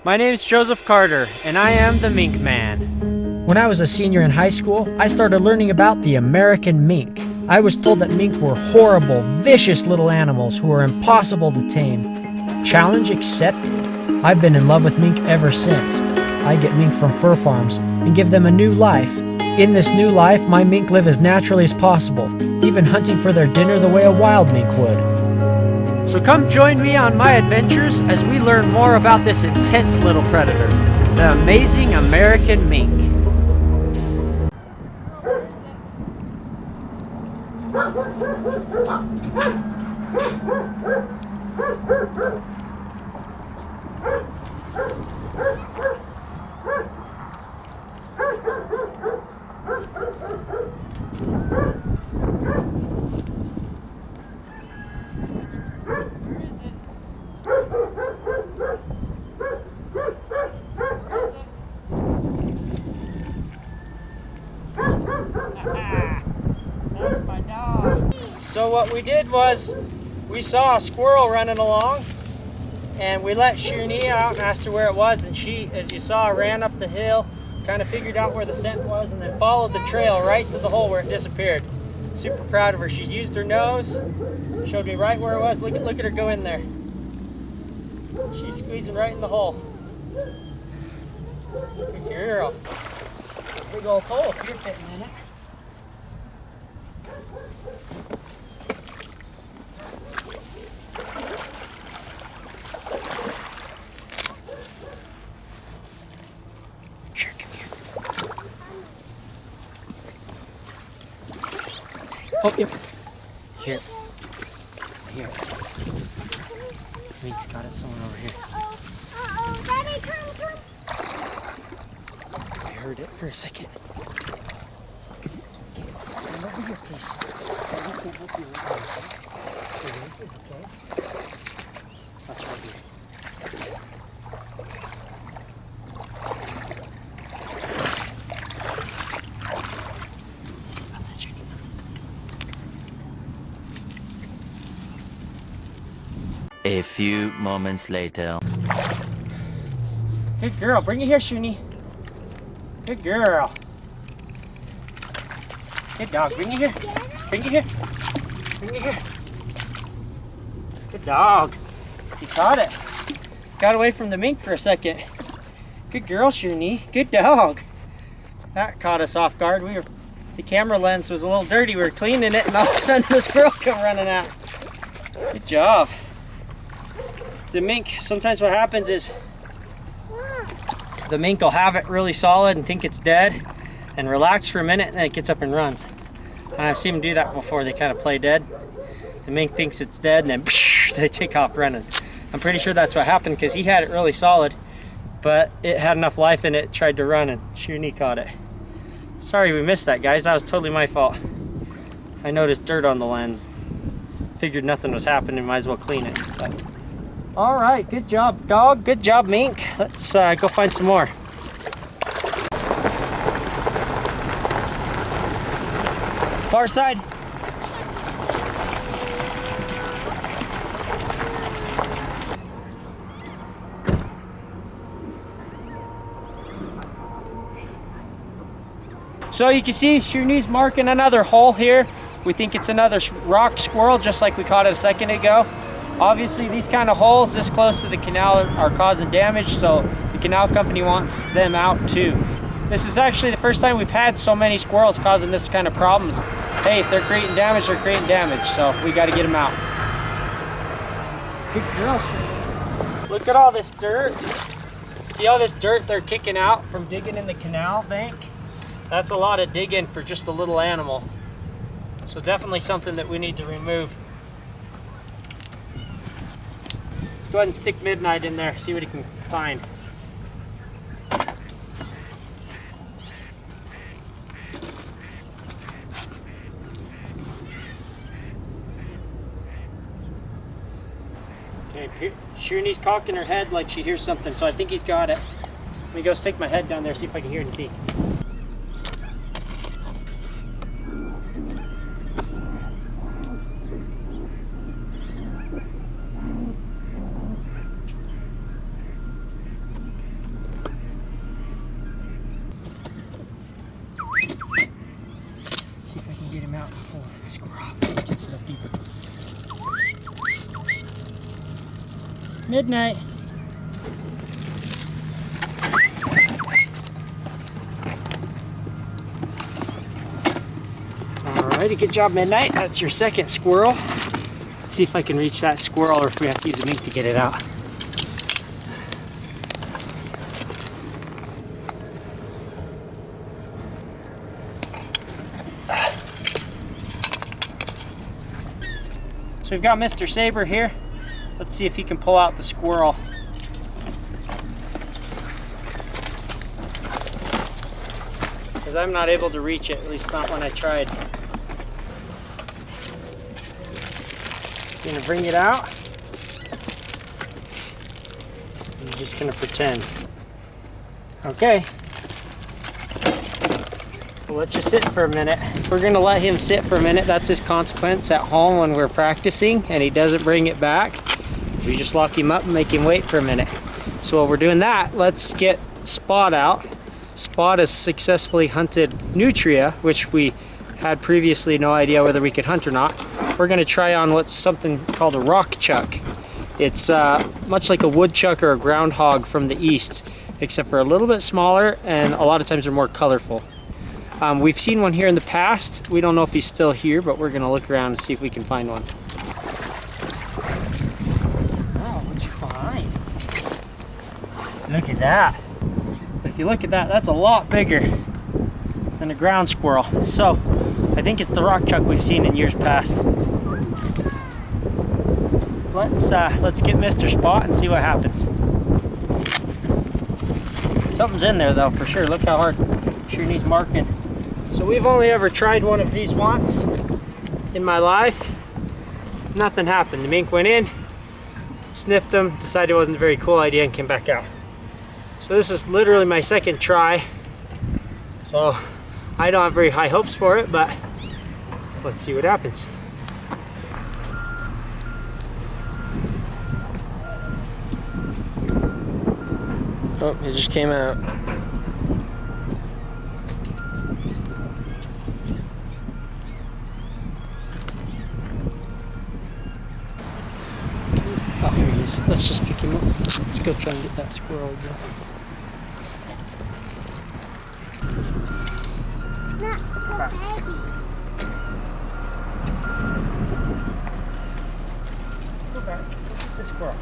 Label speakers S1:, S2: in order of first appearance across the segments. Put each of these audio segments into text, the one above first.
S1: My name is Joseph Carter, and I am the Mink Man.
S2: When I was a senior in high school, I started learning about the American mink. I was told that mink were horrible, vicious little animals who were impossible to tame. Challenge accepted. I've been in love with mink ever since. I get mink from fur farms and give them a new life. In this new life, my mink live as naturally as possible, even hunting for their dinner the way a wild mink would.
S1: So come join me on my adventures as we learn more about this intense little predator, the amazing American mink. So what we did was, we saw a squirrel running along, and we let Shuni out and asked her where it was, and she, as you saw, ran up the hill, kind of figured out where the scent was, and then followed the trail right to the hole where it disappeared. Super proud of her. She's used her nose, showed me right where it was. Look at her go in there. She's squeezing right in the hole. Good girl. Big old hole if you're fitting in it. Oh, yep. Here. Mink's got it somewhere over here.
S3: Uh-oh. Daddy, come.
S1: I heard it for a second. Okay, come over here, please. Okay. That's right here.
S4: A few moments later.
S1: Good girl. Bring it here, Shuni. Good girl. Good dog. Bring it here. Bring it here. Bring it here. Good dog. You caught it. Got away from the mink for a second. Good girl, Shuni. Good dog. That caught us off guard. The camera lens was a little dirty. We were cleaning it, and all of a sudden the squirrel come running out. Good job. The mink, sometimes what happens is the mink will have it really solid and think it's dead and relax for a minute, and then it gets up and runs. And I've seen them do that before. They kind of play dead. The mink thinks it's dead, and then they take off running. I'm pretty sure that's what happened, because he had it really solid, but it had enough life in it, tried to run, and Shuni caught it. Sorry we missed that, guys. That was totally my fault. I noticed dirt on the lens. Figured nothing was happening, might as well clean it. But all right, good job, dog. Good job, mink. Let's go find some more. Far side. So you can see Shuni's marking another hole here. We think it's another rock squirrel, just like we caught it a second ago. Obviously, these kind of holes this close to the canal are causing damage, so the canal company wants them out too. This is actually the first time we've had so many squirrels causing this kind of problems. Hey, if they're creating damage, they're creating damage, so we got to get them out. Good girl, Shuni. Look at all this dirt. See all this dirt they're kicking out from digging in the canal bank? That's a lot of digging for just a little animal. So definitely something that we need to remove. Let's go ahead and stick Midnight in there, see what he can find. Okay, Shuni's cocking her head like she hears something, so I think he's got it. Let me go stick my head down there, see if I can hear anything. out. Oh, squirrel. Get stuff deeper. Midnight. Alrighty, good job, Midnight. That's your second squirrel. Let's see if I can reach that squirrel or if we have to use a mink to get it out. So we've got Mr. Saber here. Let's see if he can pull out the squirrel. Because I'm not able to reach it, at least not when I tried. Gonna bring it out. I'm just gonna pretend. Okay. We'll let you sit for a minute. We're gonna let him sit for a minute. That's his consequence at home when we're practicing and he doesn't bring it back. So we just lock him up and make him wait for a minute. So while we're doing that, let's get Spot out. Spot has successfully hunted nutria, which we had previously no idea whether we could hunt or not. We're gonna try on what's something called a rock chuck. It's much like a woodchuck or a groundhog from the east, except for a little bit smaller and a lot of times they're more colorful. We've seen one here in the past. We don't know if he's still here, but we're gonna look around and see if we can find one. Oh, what's behind? Look at that. If you look at that, that's a lot bigger than a ground squirrel. So, I think it's the rock chuck we've seen in years past. Let's get Mr. Spot and see what happens. Something's in there though, for sure. Look how hard sure needs marking. So we've only ever tried one of these once in my life. Nothing happened. The mink went in, sniffed them, decided it wasn't a very cool idea and came back out. So this is literally my second try. So I don't have very high hopes for it, but let's see what happens. Oh, it just came out. Oh, here he is. Let's just pick him up. Let's go try and get that squirrel again.
S3: Not so heavy.
S1: Go back. This squirrel.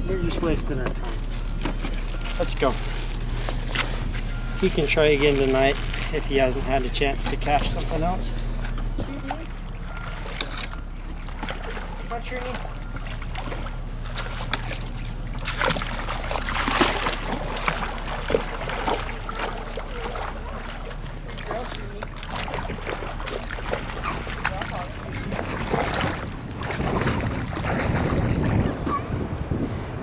S1: We're just wasting our time. Let's go. He can try again tonight if he hasn't had a chance to catch something else. What's your knee?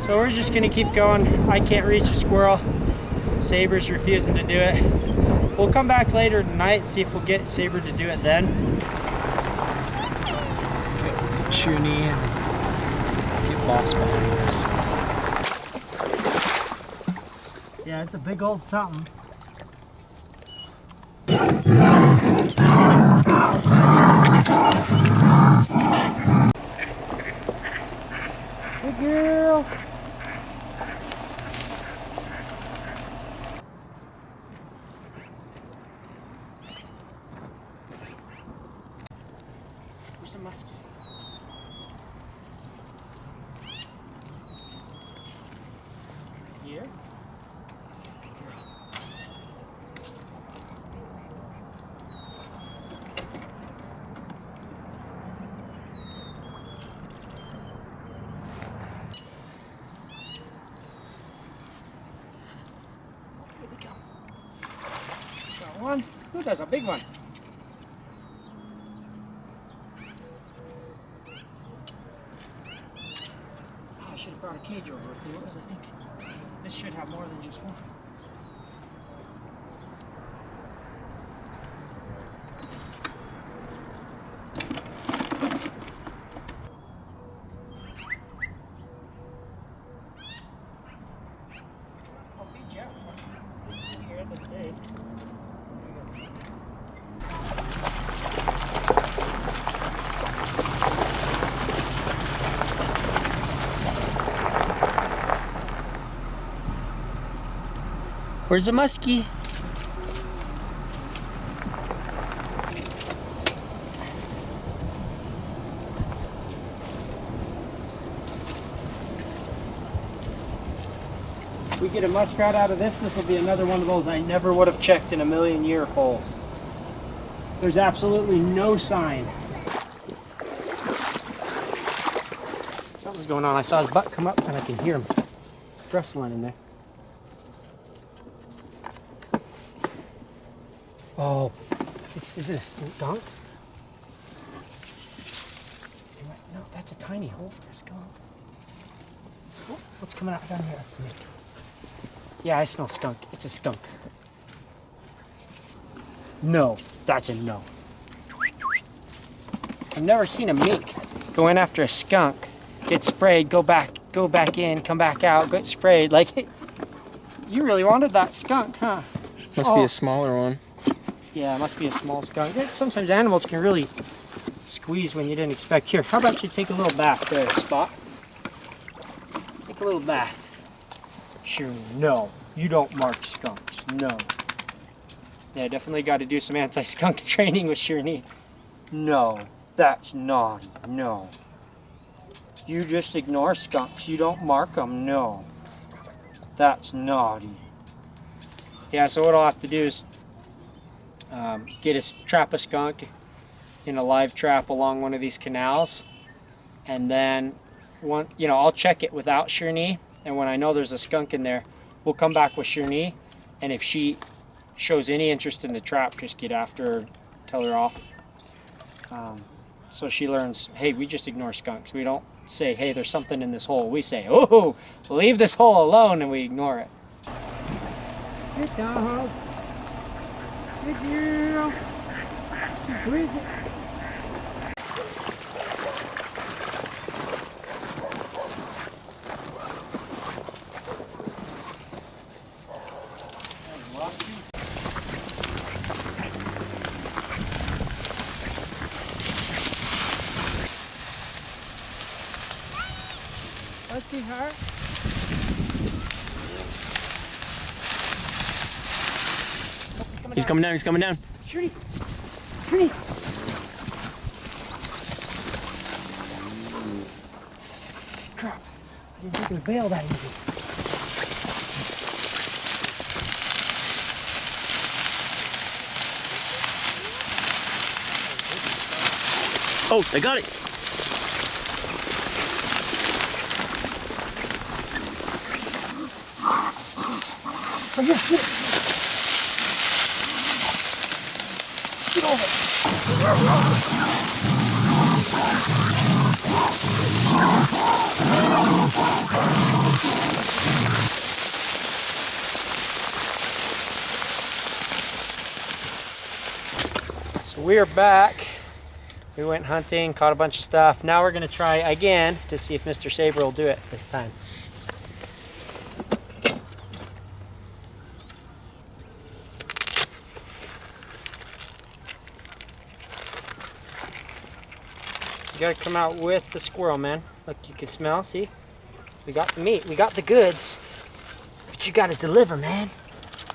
S1: So we're just gonna keep going. I can't reach a squirrel. Saber's refusing to do it. We'll come back later tonight and see if we'll get Saber to do it then. Get Shuni and get Boss behind us. Yeah, it's a big old something. Good girl. Where's the muskie? Here? Here we go. Got one. Ooh, that's a big one. I should have brought a cage over with me. What was I thinking? This should have more than just one. Where's the muskie? If we get a muskrat out of this, this will be another one of those I never would have checked in a million year holes. There's absolutely no sign. Something's going on. I saw his butt come up and I can hear him rustling in there. Oh, is it a skunk? No, that's a tiny hole for a skunk. Oh, what's coming out down here? That's the mink. Yeah, I smell skunk. It's a skunk. No, that's a no. I've never seen a mink go in after a skunk, get sprayed, go back in, come back out, get sprayed. Like, you really wanted that skunk, huh?
S5: Must be a smaller one.
S1: Yeah, it must be a small skunk. Sometimes animals can really squeeze when you didn't expect. Here, how about you take a little bath there, Spot? Take a little bath. Sure, no. You don't mark skunks, no. Yeah, definitely got to do some anti-skunk training with Shirney. No, that's naughty, no. You just ignore skunks, you don't mark them, no. That's naughty. Yeah, so what I'll have to do is trap a skunk in a live trap along one of these canals, and then I'll check it without Shirney, and when I know there's a skunk in there, we'll come back with Shirney, and if she shows any interest in the trap, just get after her, tell her off. So she learns, hey, we just ignore skunks. We don't say, hey, there's something in this hole. We say, oh, leave this hole alone, and we ignore it. Good dog. Good girl. Who is it? Lucky heart.
S5: He's coming down, he's coming down.
S1: Shirley! Shirley! Crap. I didn't think it would bail that easy.
S5: Oh, I got it.
S1: Right here, get it. Get over. So we are back. We went hunting, caught a bunch of stuff. Now we're going to try again to see if Mr. Saber will do it this time. You gotta come out with the squirrel, man. Look, you can smell, see? We got the meat, we got the goods. But you gotta deliver, man.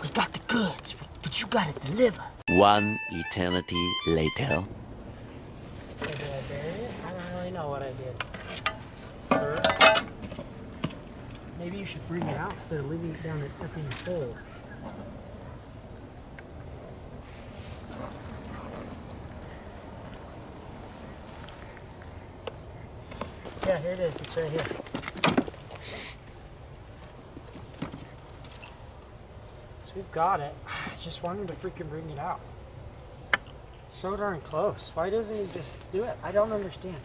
S1: We got the goods, but you gotta deliver.
S4: One eternity later.
S1: Did I bury it? I don't really know what I did. Sir? Maybe you should bring it out instead of leaving it down an effing hole. Yeah, here it is. It's right here. So we've got it. I just want him to freaking bring it out. It's so darn close. Why doesn't he just do it? I don't understand.